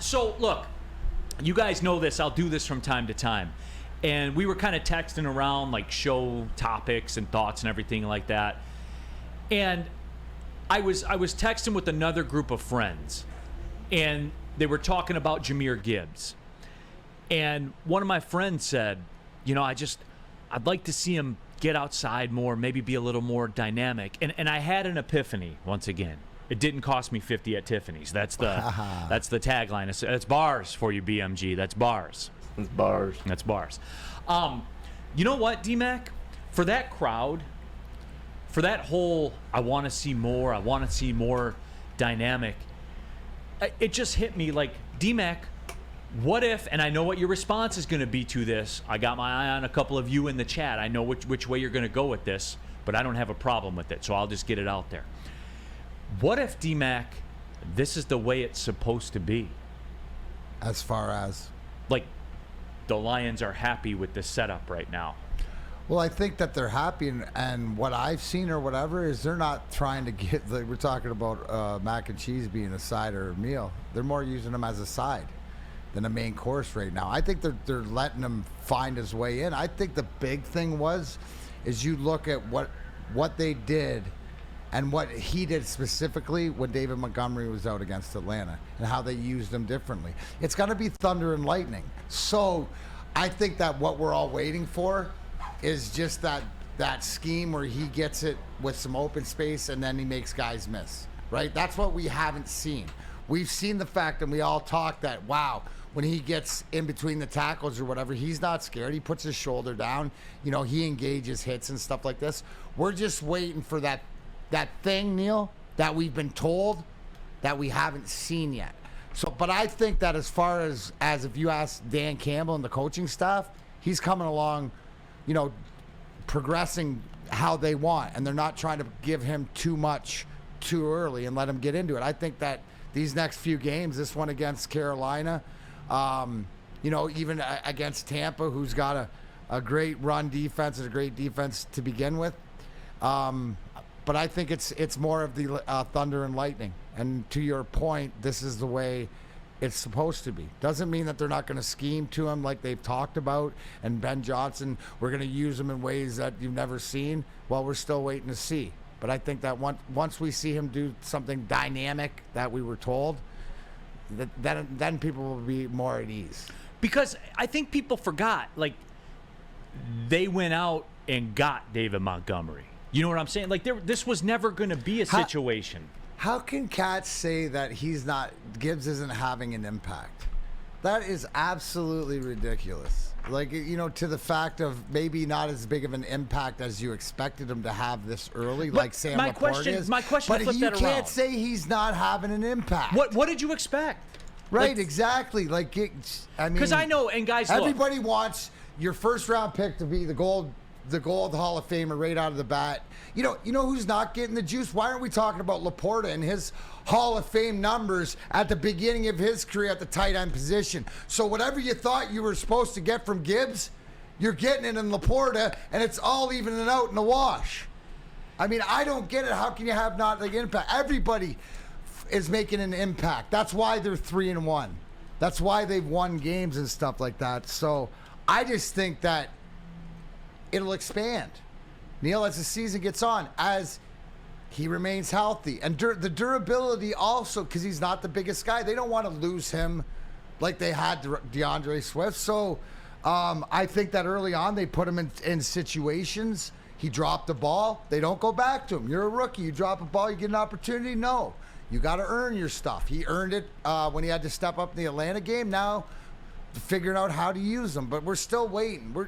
So, look, you guys know this. I'll do this from time to time. And we were kind of texting around, like, show topics and thoughts and everything like that. And I was texting with another group of friends. And they were talking about Jahmyr Gibbs. And one of my friends said, you know, I'd like to see him get outside more, maybe be a little more dynamic. And I had an epiphany once again. It didn't cost me 50 at Tiffany's. That's the tagline. That's bars for you, BMG. That's bars. It's bars. That's bars. You know what, D-Mac? For that crowd, for that whole I want to see more dynamic, it just hit me like, D-Mac, what if, and I know what your response is going to be to this. I got my eye on a couple of you in the chat. I know which way you're going to go with this, but I don't have a problem with it, so I'll just get it out there. What if, D-Mac, this is the way it's supposed to be? As far as? Like, the Lions are happy with the setup right now. Well, I think that they're happy, and what I've seen or whatever is they're not trying to get, like we're talking about mac and cheese being a side or a meal. They're more using them as a side than a main course right now. I think they're letting him find his way in. I think the big thing is you look at what they did and what he did specifically when David Montgomery was out against Atlanta and how they used him differently. It's going to be thunder and lightning. So I think that what we're all waiting for is just that scheme where he gets it with some open space and then he makes guys miss, right? That's what we haven't seen. We've seen the fact, and we all talk that, wow, when he gets in between the tackles or whatever, he's not scared. He puts his shoulder down. You know, he engages hits and stuff like this. We're just waiting for that thing, Neil, that we've been told that we haven't seen yet. So, but I think that as far as if you ask Dan Campbell and the coaching staff, he's coming along, you know, progressing how they want, and they're not trying to give him too much too early and let him get into it. I think that these next few games, this one against Carolina, you know, even against Tampa, who's got a great run defense and a great defense to begin with. But I think it's more of the thunder and lightning. And to your point, this is the way it's supposed to be. Doesn't mean that they're not going to scheme to him like they've talked about. And Ben Johnson, we're going to use him in ways that you've never seen. Well, we're still waiting to see. But I think that once we see him do something dynamic that we were told, then people will be more at ease. Because I think people forgot, like, they went out and got David Montgomery. You know what I'm saying? Like, this was never going to be a situation. How can Kat say that Gibbs isn't having an impact? That is absolutely ridiculous. Like, you know, to the fact of maybe not as big of an impact as you expected him to have this early, like Sam Laporte is. My question, but you can't say he's not having an impact. What did you expect? Right, exactly. Like, I mean, because I know, and guys, everybody wants your first round pick to be the gold Hall of Famer right out of the bat. You know who's not getting the juice? Why aren't we talking about Laporta and his Hall of Fame numbers at the beginning of his career at the tight end position? So whatever you thought you were supposed to get from Gibbs, you're getting it in Laporta, and it's all evening out in the wash. I mean, I don't get it. How can you have not like impact? Everybody is making an impact. That's why they're 3-1. That's why they've won games and stuff like that. So I just think that it'll expand, Neil, as the season gets on, as he remains healthy. And the durability also, because he's not the biggest guy. They don't want to lose him like they had DeAndre Swift. So I think that early on they put him in situations. He dropped the ball. They don't go back to him. You're a rookie. You drop a ball, you get an opportunity. No. You got to earn your stuff. He earned it when he had to step up in the Atlanta game. Now figuring out how to use them. But we're still waiting.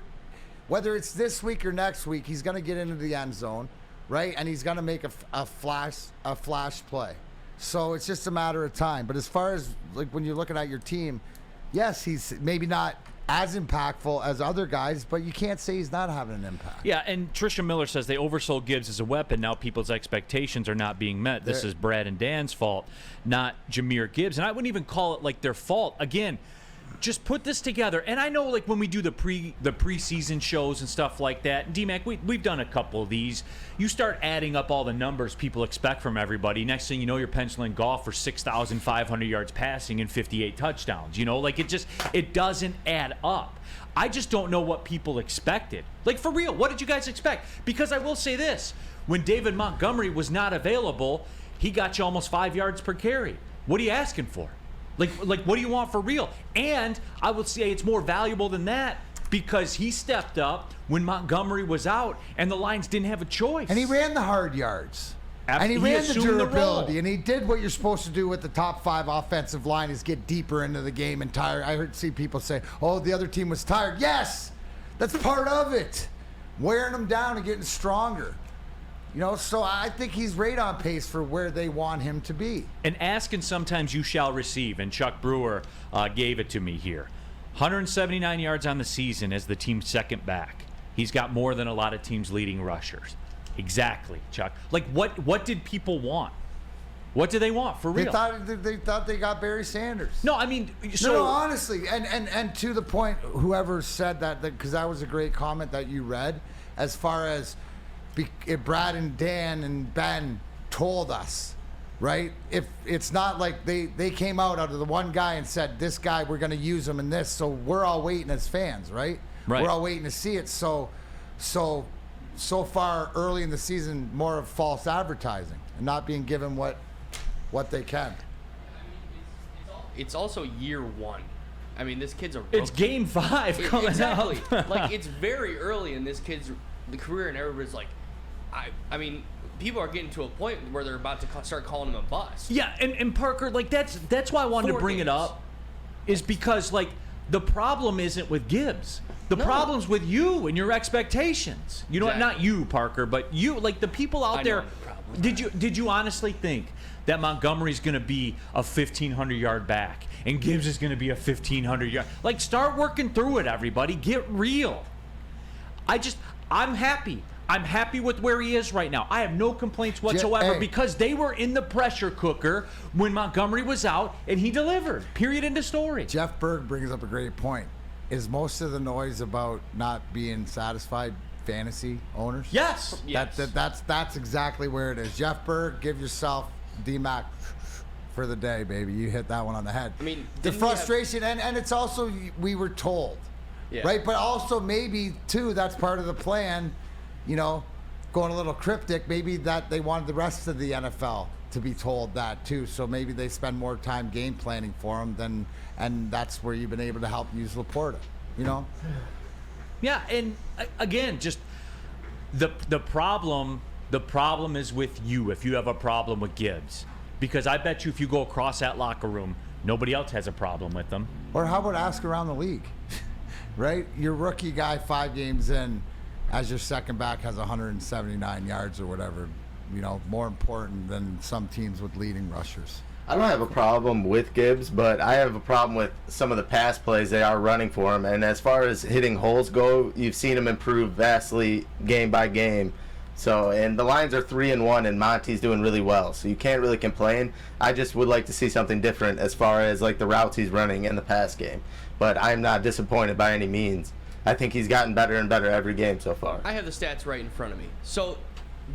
Whether it's this week or next week, he's going to get into the end zone, right? And he's going to make a flash play. So it's just a matter of time. But as far as like when you're looking at your team, yes, he's maybe not as impactful as other guys, but you can't say he's not having an impact. Yeah, and Trisha Miller says they oversold Gibbs as a weapon. Now people's expectations are not being met. This is Brad and Dan's fault, not Jahmyr Gibbs. And I wouldn't even call it like their fault. Again, just put this together. And I know, like, when we do the preseason shows and stuff like that, and D-Mac, we've done a couple of these. You start adding up all the numbers people expect from everybody. Next thing you know, you're penciling Goff for 6,500 yards passing and 58 touchdowns. You know, like, it doesn't add up. I just don't know what people expected. Like, for real, what did you guys expect? Because I will say this. When David Montgomery was not available, he got you almost 5 yards per carry. What are you asking for? Like, what do you want for real? And I would say it's more valuable than that because he stepped up when Montgomery was out and the Lions didn't have a choice. And he ran the hard yards. And he He ran the assumed the durability. role. And he did what you're supposed to do with the top 5 offensive line is get deeper into the game and tired. I see people say, oh, the other team was tired. Yes, that's part of it. Wearing them down and getting stronger. You know, so I think he's right on pace for where they want him to be. And ask and sometimes you shall receive. And Chuck Brewer gave it to me here. 179 yards on the season as the team's second back. He's got more than a lot of teams' leading rushers. Exactly, Chuck. Like, what did people want? What do they want for real? They thought they got Barry Sanders. No, I mean, so no, honestly, and to the point, whoever said that because that was a great comment that you read, as far as if Brad and Dan and Ben told us, right? If it's not like they came out of the one guy and said, this guy, we're going to use him in this, so we're all waiting as fans, right? Right. We're all waiting to see it. So far early in the season, more of false advertising and not being given what they can. It's also year one. I mean, this kid's a rookie. it's game 5 coming exactly. up. Like, it's very early in this kid's career, and everybody's like, I mean, people are getting to a point where they're about to start calling him a bust. Yeah, and Parker, like, that's why I wanted 4 to bring it games. up, is because, like, the problem isn't with Gibbs. The No. problem's with you and your expectations. You know what? Exactly. Not you, Parker, but you, like, the people out I know there. what the problem is. Did you honestly think that Montgomery's going to be a 1,500-yard back and Gibbs is going to be a 1,500-yard? Like, start working through it, everybody. Get real. I'm happy. I'm happy with where he is right now. I have no complaints whatsoever hey. because they were in the pressure cooker when Montgomery was out and he delivered. Period. End of story. Jeff Berg brings up a great point. Is most of the noise about not being satisfied fantasy owners? Yes. Yes. That's exactly where it is. Jeff Berg, give yourself D-Mac for the day, baby. You hit that one on the head. I mean, the didn't we frustration, and it's also, we were told, Yeah. right? But also maybe, too, that's part of the plan, you know, going a little cryptic, maybe that they wanted the rest of the NFL to be told that, too. So maybe they spend more time game planning for them and that's where you've been able to help use Laporta, you know? Yeah, and again, just the problem is with you if you have a problem with Gibbs. Because I bet you if you go across that locker room, nobody else has a problem with them. Or how about ask around the league, right? Your rookie guy 5 games in as your second back has 179 yards or whatever, you know, more important than some teams with leading rushers. I don't have a problem with Gibbs, but I have a problem with some of the pass plays they are running for him. And as far as hitting holes go, you've seen him improve vastly game by game. So, and the Lions are 3-1, and Monty's doing really well. So you can't really complain. I just would like to see something different as far as like the routes he's running in the pass game. But I'm not disappointed by any means. I think he's gotten better and better every game so far. I have the stats right in front of me. So,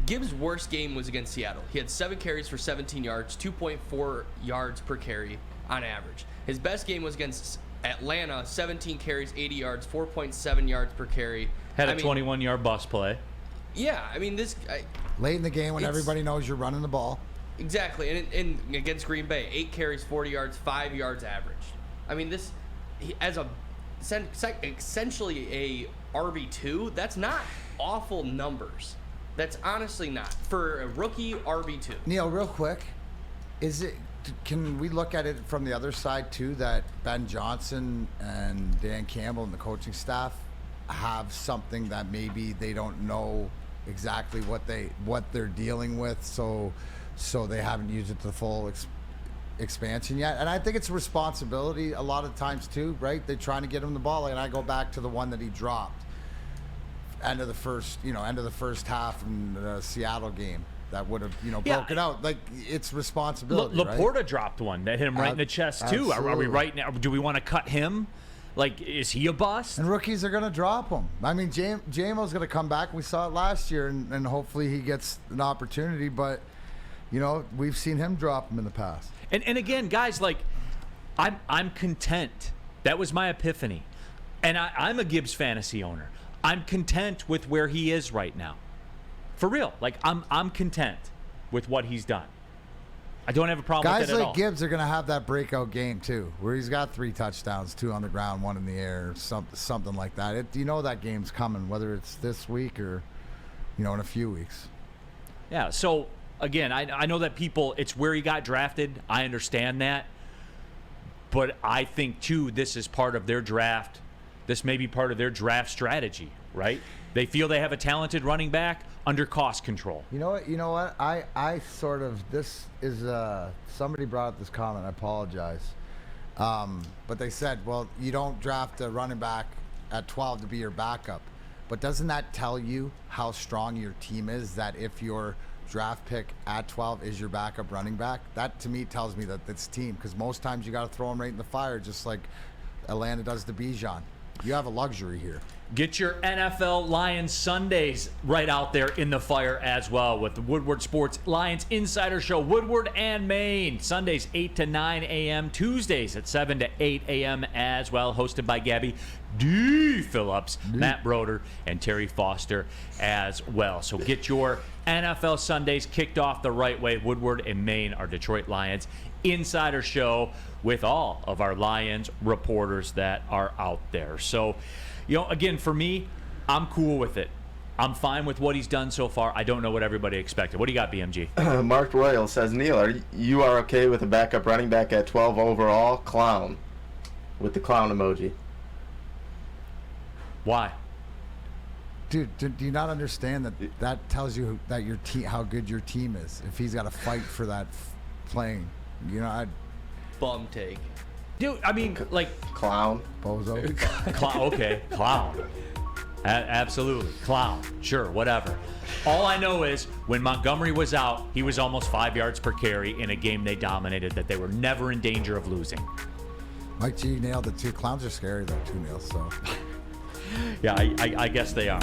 Gibbs' worst game was against Seattle. He had 7 carries for 17 yards, 2.4 yards per carry on average. His best game was against Atlanta, 17 carries, 80 yards, 4.7 yards per carry. Had a 21-yard bust play. Yeah, I mean, Late in the game when It's- everybody knows you're running the ball. exactly. And against Green Bay, 8 carries, 40 yards, 5 yards average. I mean, as essentially a RB2, that's not awful numbers. That's honestly not. For a rookie RB2. Neil, real quick, can we look at it from the other side too, that Ben Johnson and Dan Campbell and the coaching staff have something that maybe they don't know exactly what they're dealing with, so they haven't used it to the full expansion yet. And I think it's a responsibility a lot of times too, right? They're trying to get him the ball, and I go back to the one that he dropped end of the first half in the Seattle game. that would have, Yeah. broken out. Like, it's responsibility, right? Laporta dropped one that hit him right in the chest too. Are we Absolutely. right now? Do we want to cut him? Like, is he a bust? And rookies are going to drop him. I mean, JMO's going to come back. We saw it last year, and hopefully he gets an opportunity. But, we've seen him drop him in the past. And again, guys, like, I'm content. That was my epiphany. And I'm a Gibbs fantasy owner. I'm content with where he is right now. For real. Like, I'm content with what he's done. I don't have a problem with Guys it at like all. Gibbs are going to have that breakout game, too, where he's got 3 touchdowns, 2 on the ground, 1 in the air, something like that. That game's coming, whether it's this week or, in a few weeks. Yeah, so, again, I know that it's where he got drafted. I understand that. But I think, too, this is part of their draft. This may be part of their draft strategy, right? They feel they have a talented running back under cost control. You know what? I sort of, this is, somebody brought up this comment. I apologize. But they said, well, you don't draft a running back at 12 to be your backup. But doesn't that tell you how strong your team is, that if your draft pick at 12 is your backup running back? That, to me, tells me that it's team. Because most times you got to throw him right in the fire, just like Atlanta does to Bijan. You have a luxury here. Get your NFL Lions Sundays right out there in the fire as well with the Woodward Sports Lions Insider Show. Woodward and Maine. Sundays 8 to 9 a.m. Tuesdays at 7 to 8 a.m. as well. Hosted by Gabby D. Phillips, Matt Broder, and Terry Foster as well. So get your NFL Sundays kicked off the right way. Woodward and Maine, our Detroit Lions Insider Show with all of our Lions reporters that are out there. So, again, for me, I'm cool with it. I'm fine with what he's done so far. I don't know what everybody expected. What do you got, BMG? Mark Royal says, Neil, you are okay with a backup running back at 12 overall? Clown. With the clown emoji. Why? Dude, do you not understand that tells you that your team, how good your team is? If he's got to fight for that playing, Bum take. Dude, I mean, like, Clown. bozo. okay, clown. Absolutely. Clown. Sure, whatever. All I know is when Montgomery was out, he was almost 5 yards per carry in a game they dominated that they were never in danger of losing. Mike G nailed it too. Clowns are scary though too, Neil. So. Yeah, I guess they are.